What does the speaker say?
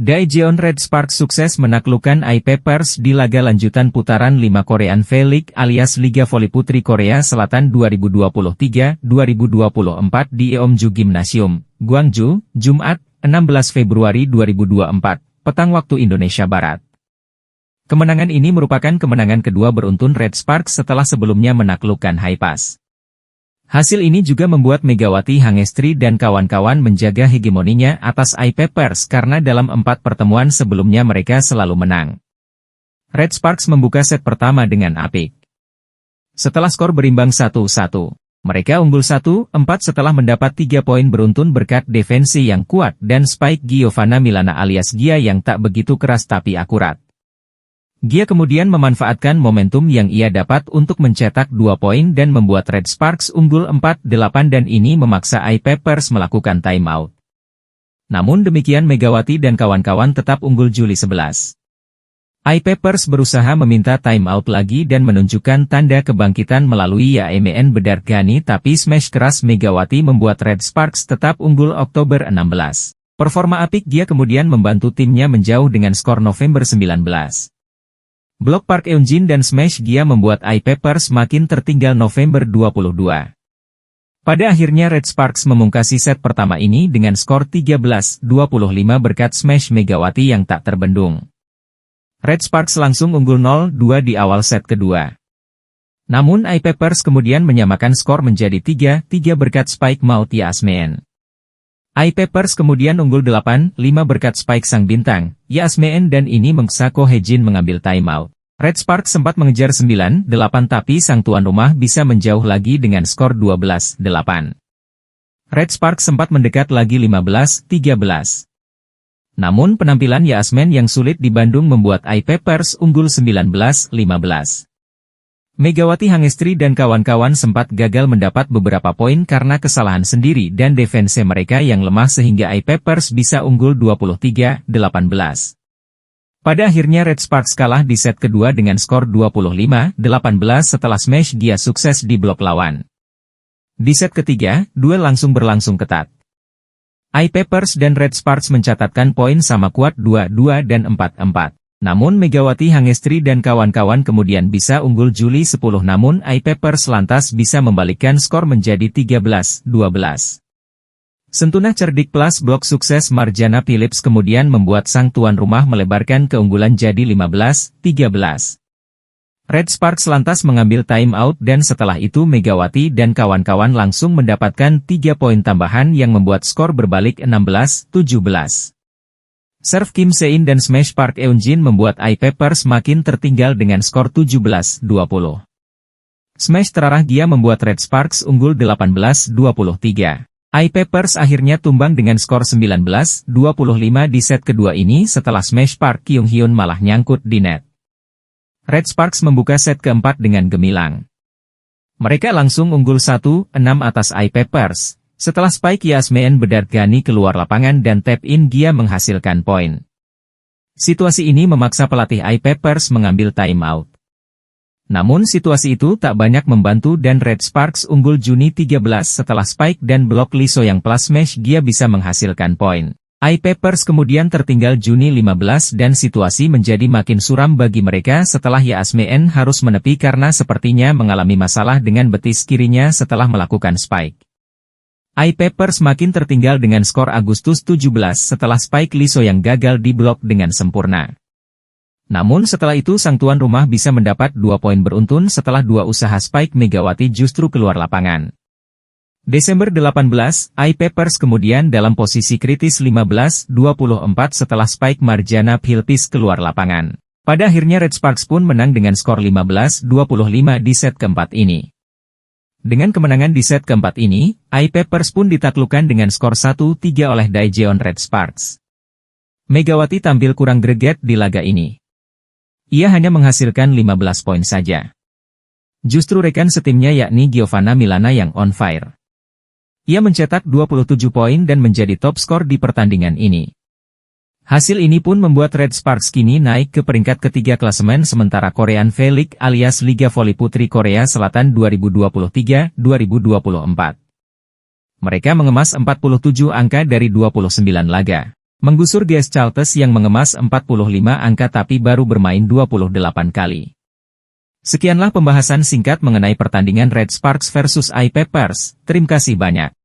Daejeon Red Sparks sukses menaklukkan I-Papers di laga lanjutan putaran 5 Korean V-League alias Liga Voli Putri Korea Selatan 2023-2024 di Eomju Gymnasium, Gwangju, Jumat, 16 Februari 2024, petang waktu Indonesia Barat. Kemenangan ini merupakan kemenangan kedua beruntun Red Sparks setelah sebelumnya menaklukkan Haipas. Hasil ini juga membuat Megawati Hangestri dan kawan-kawan menjaga hegemoninya atas I-Papers karena dalam 4 pertemuan sebelumnya mereka selalu menang. Red Sparks membuka set pertama dengan apik. Setelah skor berimbang 1-1, mereka unggul 1-4 setelah mendapat 3 poin beruntun berkat defensi yang kuat dan spike Giovanna Milana alias Gia yang tak begitu keras tapi akurat. Gia kemudian memanfaatkan momentum yang ia dapat untuk mencetak 2 poin dan membuat Red Sparks unggul 4-8 dan ini memaksa I-Papers melakukan timeout. Namun demikian Megawati dan kawan-kawan tetap unggul Juli 11. I-Papers berusaha meminta timeout lagi dan menunjukkan tanda kebangkitan melalui YMN Bedargani tapi smash keras Megawati membuat Red Sparks tetap unggul Oktober 16. Performa apik Gia kemudian membantu timnya menjauh dengan skor November 19. Blok Park Eunjin dan smash Gia membuat I-Papers makin tertinggal November 22. Pada akhirnya Red Sparks memungkasi set pertama ini dengan skor 13-25 berkat smash Megawati yang tak terbendung. Red Sparks langsung unggul 0-2 di awal set kedua. Namun I-Papers kemudian menyamakan skor menjadi 3-3 berkat spike Maut Yasmeen. I-Papers kemudian unggul 8-5 berkat spike sang bintang, Yasmeen dan ini memaksa Ko Hejin mengambil timeout. Red Sparks sempat mengejar 9-8 tapi sang tuan rumah bisa menjauh lagi dengan skor 12-8. Red Sparks sempat mendekat lagi 15-13. Namun penampilan Yasmeen yang sulit di Bandung membuat I-Papers unggul 19-15. Megawati Hangestri dan kawan-kawan sempat gagal mendapat beberapa poin karena kesalahan sendiri dan defense mereka yang lemah sehingga I-Papers bisa unggul 23-18. Pada akhirnya Red Sparks kalah di set kedua dengan skor 25-18 setelah smash Gia sukses di blok lawan. Di set ketiga, duel langsung berlangsung ketat. I-Papers dan Red Sparks mencatatkan poin sama kuat 2-2 dan 4-4. Namun Megawati Hangestri dan kawan-kawan kemudian bisa unggul Juli 10 namun I-Papers lantas bisa membalikkan skor menjadi 13-12. Sentuhan cerdik plus blok sukses Marjana Phillips kemudian membuat sang tuan rumah melebarkan keunggulan jadi 15-13. Red Sparks lantas mengambil timeout dan setelah itu Megawati dan kawan-kawan langsung mendapatkan 3 poin tambahan yang membuat skor berbalik 16-17. Serve Kim Se-in dan smash Park Eunjin membuat I-Papers makin tertinggal dengan skor 17-20. Smash terarah Gia membuat Red Sparks unggul 18-23. I-Papers akhirnya tumbang dengan skor 19-25 di set kedua ini setelah smash Park Kyung-hyun malah nyangkut di net. Red Sparks membuka set keempat dengan gemilang. Mereka langsung unggul 1-6 atas I-Papers. Setelah spike Yasmeen Bedargani keluar lapangan dan tap-in Gia menghasilkan poin. Situasi ini memaksa pelatih I-Papers mengambil timeout. Namun situasi itu tak banyak membantu dan Red Sparks unggul Juni 13 setelah spike dan blok Liso yang plus smash Gia bisa menghasilkan poin. I-Papers kemudian tertinggal Juni 15 dan situasi menjadi makin suram bagi mereka setelah Yasmeen harus menepi karena sepertinya mengalami masalah dengan betis kirinya setelah melakukan spike. I-Papers makin tertinggal dengan skor Agustus 17 setelah spike Liso yang gagal diblok dengan sempurna. Namun setelah itu sang tuan rumah bisa mendapat 2 poin beruntun setelah 2 usaha spike Megawati justru keluar lapangan. Desember 18, I-Papers kemudian dalam posisi kritis 15-24 setelah spike Marjana Phillips keluar lapangan. Pada akhirnya Red Sparks pun menang dengan skor 15-25 di set keempat ini. Dengan kemenangan di set keempat ini, I-Papers pun ditaklukkan dengan skor 1-3 oleh Daejeon Red Sparks. Megawati tampil kurang greget di laga ini. Ia hanya menghasilkan 15 poin saja. Justru rekan setimnya yakni Giovanna Milana yang on fire. Ia mencetak 27 poin dan menjadi top skor di pertandingan ini. Hasil ini pun membuat Red Sparks kini naik ke peringkat ketiga klasemen sementara Korean V-League alias Liga Voli Putri Korea Selatan 2023-2024. Mereka mengemas 47 angka dari 29 laga. Menggusur GS Charlton yang mengemas 45 angka tapi baru bermain 28 kali. Sekianlah pembahasan singkat mengenai pertandingan Red Sparks versus IP Pers. Terima kasih banyak.